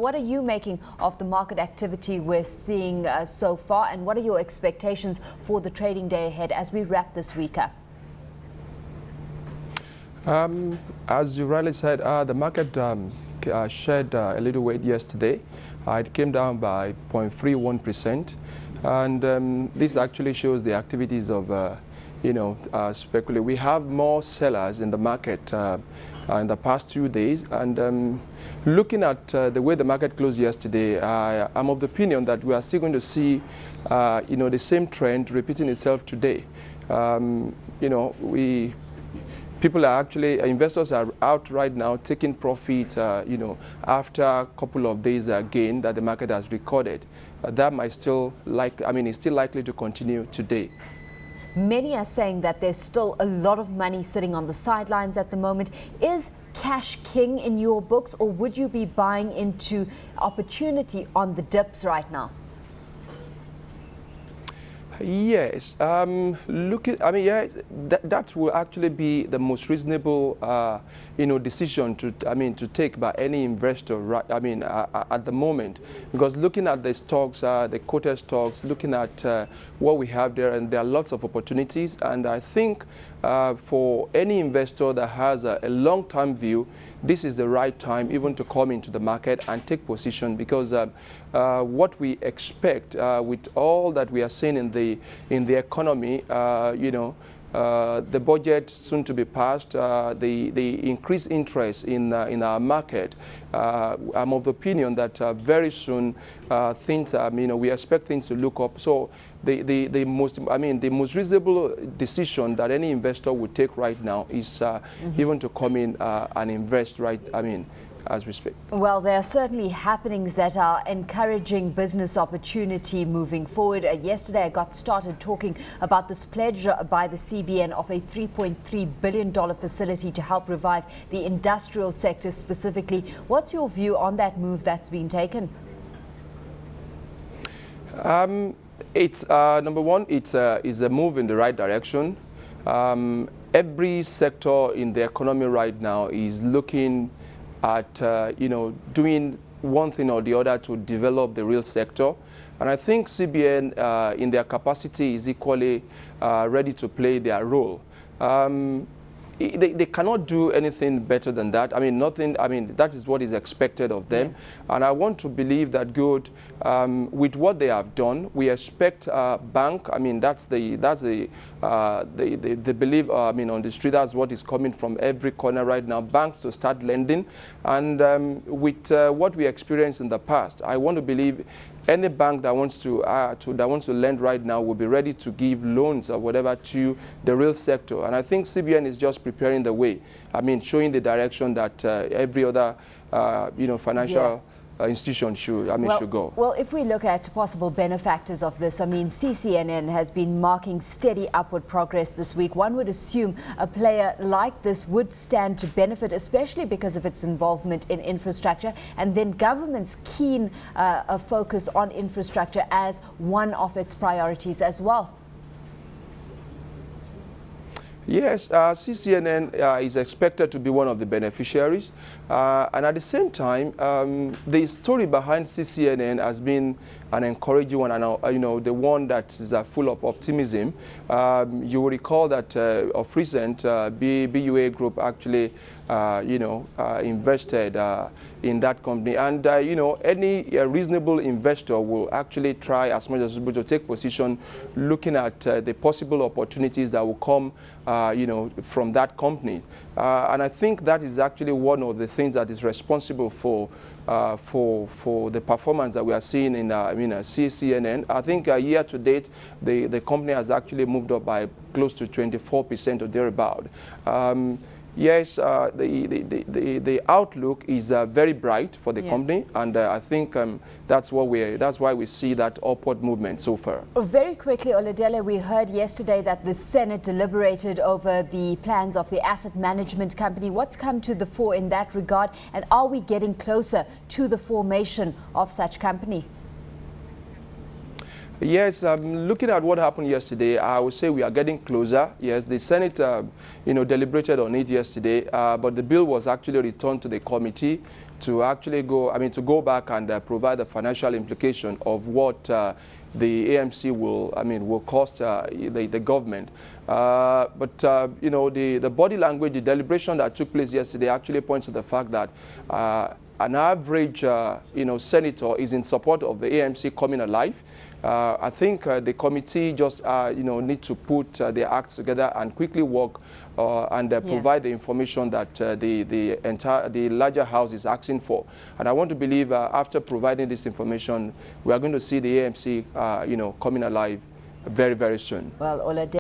what are you making of the market activity we're seeing so far, and what are your expectations for the trading day ahead as we wrap this week up? As you rightly said, the market shed a little weight yesterday. It came down by 0.31%, and this actually shows the activities of, speculation. We have more sellers in the market in the past 2 days, and looking at the way the market closed yesterday, I'm of the opinion that we are still going to see, the same trend repeating itself today. Investors are out right now taking profit, after a couple of days gain that the market has recorded. That might still is still likely to continue today. Many are saying that there's still a lot of money sitting on the sidelines at the moment. Is cash king in your books, or would you be buying into opportunity on the dips right now? Yes, that will actually be the most reasonable, decision to take by any investor, at the moment, because looking at the stocks, the quoted stocks, looking at what we have there, and there are lots of opportunities, and I think for any investor that has a long-term view, this is the right time even to come into the market and take position, because what we expect with all that we are seeing in the economy, the budget soon to be passed, the increased interest in our market, I'm of the opinion that very soon things, we expect things to look up. So the most reasonable decision that any investor would take right now is even to come in and invest as we speak. Well, there are certainly happenings that are encouraging business opportunity moving forward. Yesterday, I got started talking about this pledge by the CBN of a $3.3 billion facility to help revive the industrial sector specifically. What's your view on that move that's been taken? It's number one, it's a move in the right direction. Every sector in the economy right now is looking at doing one thing or the other to develop the real sector, and I think CBN in their capacity is equally ready to play their role. They cannot do anything better than that. That is what is expected of them. Yeah. And I want to believe that with what they have done, we expect bank, that's the belief, on the street, that's what is coming from every corner right now, banks to start lending. And with what we experienced in the past, I want to believe any bank that wants to lend right now will be ready to give loans or whatever to the real sector. And I think CBN is just preparing the way. Showing the direction that every other, financial institution should go. Well, if we look at possible benefactors of this, CCNN has been marking steady upward progress this week. One would assume a player like this would stand to benefit, especially because of its involvement in infrastructure, and then government's keen focus on infrastructure as one of its priorities as well. Yes, CCNN is expected to be one of the beneficiaries, and at the same time, the story behind CCNN has been an encouraging one, and the one that is full of optimism. You will recall that of recent, BUA Group actually, invested in that company, and any reasonable investor will actually try as much as possible to take position, looking at the possible opportunities that will come, from that company, and I think that is actually one of the things that is responsible for the performance that we are seeing in CCNN. I think year to date, the company has actually moved up by close to 24% or thereabout. Yes, the outlook is very bright for the company, and I think that's why we see that upward movement so far. Very quickly, Oladele, we heard yesterday that the Senate deliberated over the plans of the asset management company. What's come to the fore in that regard, and are we getting closer to the formation of such company? Yes, looking at what happened yesterday, I would say we are getting closer. Yes, the Senate, deliberated on it yesterday, but the bill was actually returned to the committee, to actually go, to go back and provide the financial implication of what the AMC will cost the government. The body language, the deliberation that took place yesterday actually points to the fact that an average, senator is in support of the AMC coming alive. I think the committee just, need to put their acts together and quickly work and provide the information that the larger house is asking for. And I want to believe after providing this information, we are going to see the AMC, coming alive very, very soon. Well, Oladele